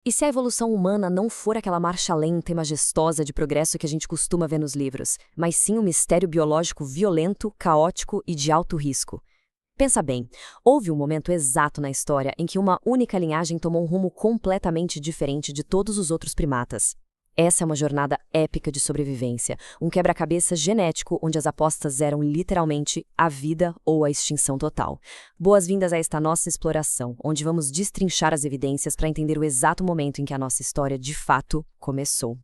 E se a evolução humana não for aquela marcha lenta e majestosa de progresso que a gente costuma ver nos livros, mas sim um mistério biológico violento, caótico e de alto risco? Pensa bem, houve um momento exato na história em que uma única linhagem tomou um rumo completamente diferente de todos os outros primatas. Essa é uma jornada épica de sobrevivência, um quebra-cabeça genético onde as apostas eram literalmente a vida ou a extinção total. Boas-vindas a esta nossa exploração, onde vamos destrinchar as evidências para entender o exato momento em que a nossa história de fato começou.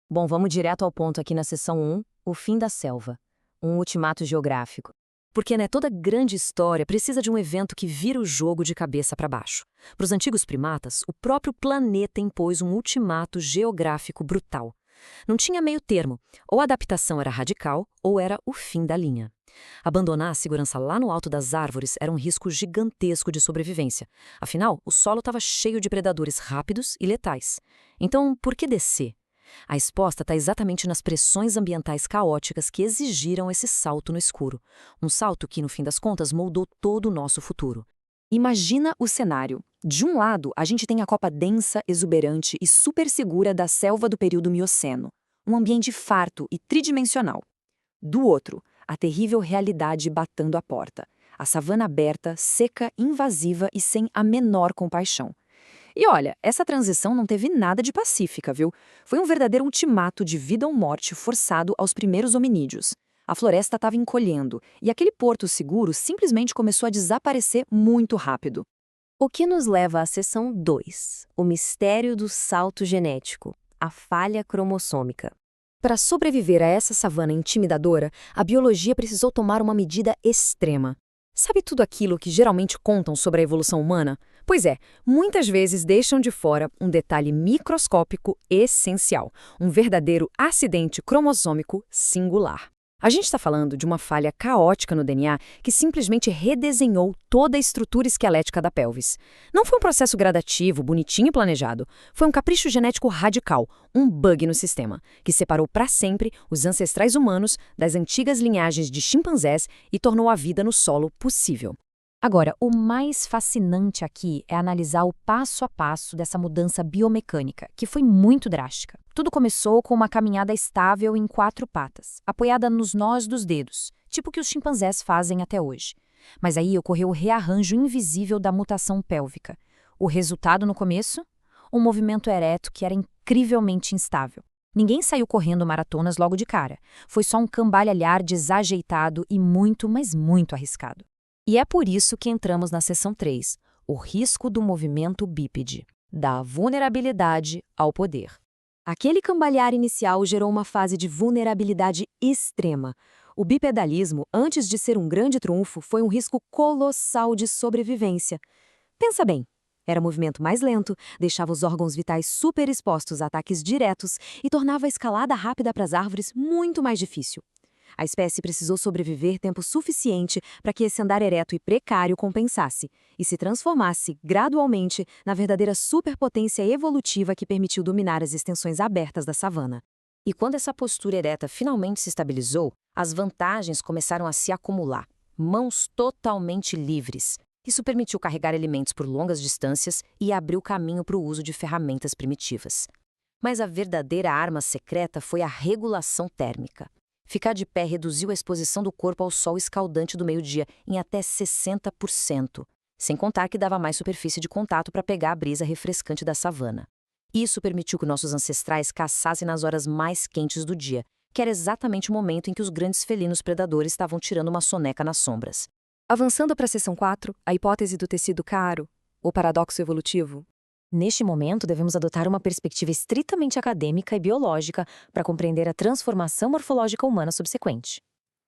Bom, vamos direto ao ponto aqui na seção 1, o fim da selva, um ultimato geográfico. Porque, né, toda grande história precisa de um evento que vira o jogo de cabeça para baixo. Para os antigos primatas, o próprio planeta impôs um ultimato geográfico brutal. Não tinha meio termo, ou a adaptação era radical, ou era o fim da linha. Abandonar a segurança lá no alto das árvores era um risco gigantesco de sobrevivência. Afinal, o solo estava cheio de predadores rápidos e letais. Então, por que descer? A resposta está exatamente nas pressões ambientais caóticas que exigiram esse salto no escuro. Um salto que, no fim das contas, moldou todo o nosso futuro. Imagina o cenário. De um lado, a gente tem a copa densa, exuberante e super segura da selva do período Mioceno. Um ambiente farto e tridimensional. Do outro, a terrível realidade batendo à porta. A savana aberta, seca, invasiva e sem a menor compaixão. E olha, essa transição não teve nada de pacífica, viu? Foi um verdadeiro ultimato de vida ou morte forçado aos primeiros hominídeos. A floresta estava encolhendo, e aquele porto seguro simplesmente começou a desaparecer muito rápido. O que nos leva à seção 2, o mistério do salto genético, a falha cromossômica. Para sobreviver a essa savana intimidadora, a biologia precisou tomar uma medida extrema. Sabe tudo aquilo que geralmente contam sobre a evolução humana? Pois é, muitas vezes deixam de fora um detalhe microscópico essencial, um verdadeiro acidente cromossômico singular. A gente está falando de uma falha caótica no DNA que simplesmente redesenhou toda a estrutura esquelética da pelvis. Não foi um processo gradativo, bonitinho e planejado. Foi um capricho genético radical, um bug no sistema, que separou para sempre os ancestrais humanos das antigas linhagens de chimpanzés e tornou a vida no solo possível. Agora, o mais fascinante aqui é analisar o passo a passo dessa mudança biomecânica, que foi muito drástica. Tudo começou com uma caminhada estável em 4 patas, apoiada nos nós dos dedos, tipo o que os chimpanzés fazem até hoje. Mas aí ocorreu o rearranjo invisível da mutação pélvica. O resultado no começo? Um movimento ereto que era incrivelmente instável. Ninguém saiu correndo maratonas logo de cara. Foi só um cambalhalhar desajeitado e muito, mas muito arriscado. E é por isso que entramos na seção 3, o risco do movimento bípede, da vulnerabilidade ao poder. Aquele cambalear inicial gerou uma fase de vulnerabilidade extrema. O bipedalismo, antes de ser um grande trunfo, foi um risco colossal de sobrevivência. Pensa bem, era movimento mais lento, deixava os órgãos vitais super expostos a ataques diretos e tornava a escalada rápida para as árvores muito mais difícil. A espécie precisou sobreviver tempo suficiente para que esse andar ereto e precário compensasse e se transformasse, gradualmente, na verdadeira superpotência evolutiva que permitiu dominar as extensões abertas da savana. E quando essa postura ereta finalmente se estabilizou, as vantagens começaram a se acumular. Mãos totalmente livres. Isso permitiu carregar alimentos por longas distâncias e abriu caminho para o uso de ferramentas primitivas. Mas a verdadeira arma secreta foi a regulação térmica. Ficar de pé reduziu a exposição do corpo ao sol escaldante do meio-dia em até 60%, sem contar que dava mais superfície de contato para pegar a brisa refrescante da savana. Isso permitiu que nossos ancestrais caçassem nas horas mais quentes do dia, que era exatamente o momento em que os grandes felinos predadores estavam tirando uma soneca nas sombras. Avançando para a seção 4, a hipótese do tecido caro, o paradoxo evolutivo. Neste momento, devemos adotar uma perspectiva estritamente acadêmica e biológica para compreender a transformação morfológica humana subsequente.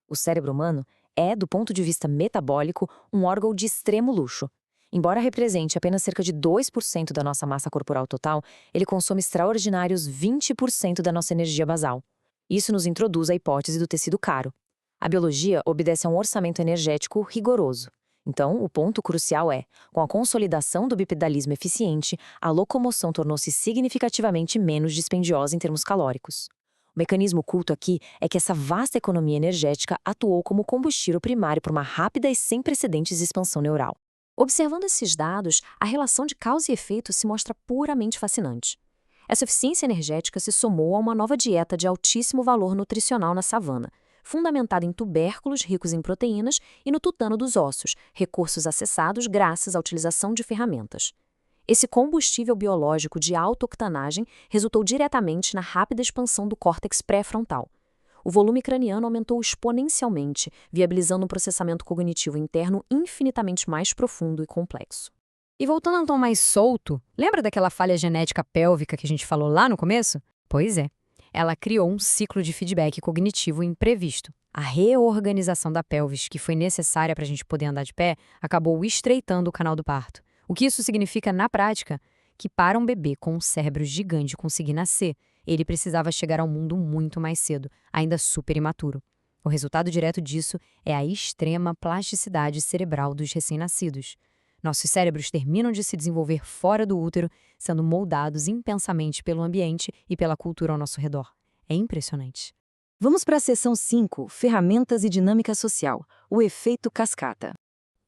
O cérebro humano é, do ponto de vista metabólico, um órgão de extremo luxo. Embora represente apenas cerca de 2% da nossa massa corporal total, ele consome extraordinários 20% da nossa energia basal. Isso nos introduz à hipótese do tecido caro. A biologia obedece a um orçamento energético rigoroso. Então, o ponto crucial é, com a consolidação do bipedalismo eficiente, a locomoção tornou-se significativamente menos dispendiosa em termos calóricos. O mecanismo oculto aqui é que essa vasta economia energética atuou como combustível primário para uma rápida e sem precedentes expansão neural. Observando esses dados, a relação de causa e efeito se mostra puramente fascinante. Essa eficiência energética se somou a uma nova dieta de altíssimo valor nutricional na savana, fundamentada em tubérculos ricos em proteínas e no tutano dos ossos, recursos acessados graças à utilização de ferramentas. Esse combustível biológico de alta octanagem resultou diretamente na rápida expansão do córtex pré-frontal. O volume craniano aumentou exponencialmente, viabilizando um processamento cognitivo interno infinitamente mais profundo e complexo. E voltando a um tom mais solto, lembra daquela falha genética pélvica que a gente falou lá no começo? Pois é, ela criou um ciclo de feedback cognitivo imprevisto. A reorganização da pelvis, que foi necessária para a gente poder andar de pé, acabou estreitando o canal do parto. O que isso significa na prática? Que para um bebê com um cérebro gigante conseguir nascer, ele precisava chegar ao mundo muito mais cedo, ainda super imaturo. O resultado direto disso é a extrema plasticidade cerebral dos recém-nascidos. Nossos cérebros terminam de se desenvolver fora do útero, sendo moldados intensamente pelo ambiente e pela cultura ao nosso redor. É impressionante. Vamos para a seção 5, Ferramentas e Dinâmica Social, o efeito cascata.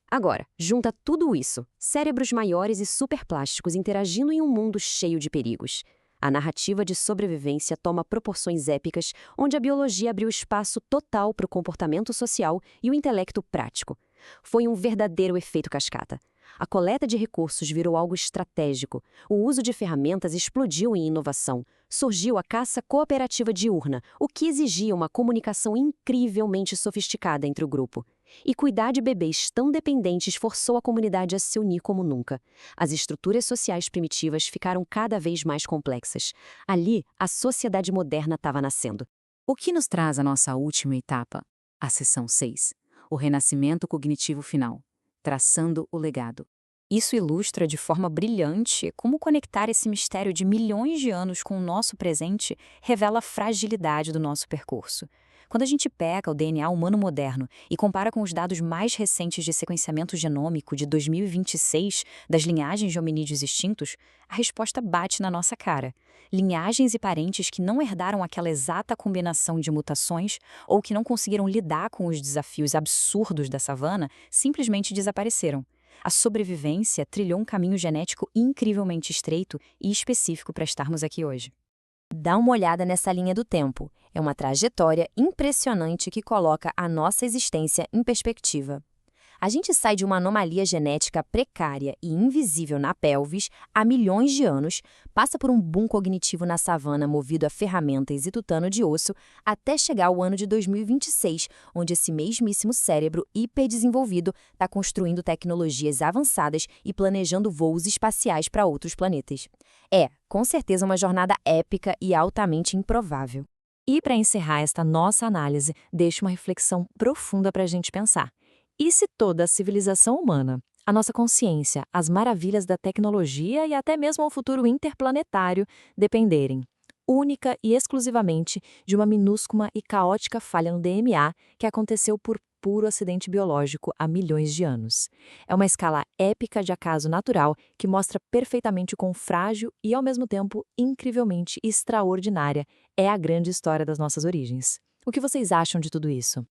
Agora, junta tudo isso, cérebros maiores e superplásticos interagindo em um mundo cheio de perigos. A narrativa de sobrevivência toma proporções épicas, onde a biologia abriu espaço total para o comportamento social e o intelecto prático. Foi um verdadeiro efeito cascata. A coleta de recursos virou algo estratégico. O uso de ferramentas explodiu em inovação. Surgiu a caça cooperativa diurna, o que exigia uma comunicação incrivelmente sofisticada entre o grupo. E cuidar de bebês tão dependentes forçou a comunidade a se unir como nunca. As estruturas sociais primitivas ficaram cada vez mais complexas. Ali, a sociedade moderna estava nascendo. O que nos traz a nossa última etapa? A seção 6, o renascimento cognitivo final, traçando o legado. Isso ilustra de forma brilhante como conectar esse mistério de milhões de anos com o nosso presente revela a fragilidade do nosso percurso. Quando a gente pega o DNA humano moderno e compara com os dados mais recentes de sequenciamento genômico de 2026 das linhagens de hominídeos extintos, a resposta bate na nossa cara. Linhagens e parentes que não herdaram aquela exata combinação de mutações ou que não conseguiram lidar com os desafios absurdos da savana simplesmente desapareceram. A sobrevivência trilhou um caminho genético incrivelmente estreito e específico para estarmos aqui hoje. Dá uma olhada nessa linha do tempo. É uma trajetória impressionante que coloca a nossa existência em perspectiva. A gente sai de uma anomalia genética precária e invisível na pelvis há milhões de anos, passa por um boom cognitivo na savana movido a ferramentas e tutano de osso, até chegar ao ano de 2026, onde esse mesmíssimo cérebro hiperdesenvolvido está construindo tecnologias avançadas e planejando voos espaciais para outros planetas. É, com certeza, uma jornada épica e altamente improvável. E para encerrar esta nossa análise, deixo uma reflexão profunda para a gente pensar. E se toda a civilização humana, a nossa consciência, as maravilhas da tecnologia e até mesmo o futuro interplanetário dependerem, única e exclusivamente, de uma minúscula e caótica falha no DNA que aconteceu por puro acidente biológico há milhões de anos? É uma escala épica de acaso natural que mostra perfeitamente o quão frágil e, ao mesmo tempo, incrivelmente extraordinária é a grande história das nossas origens. O que vocês acham de tudo isso?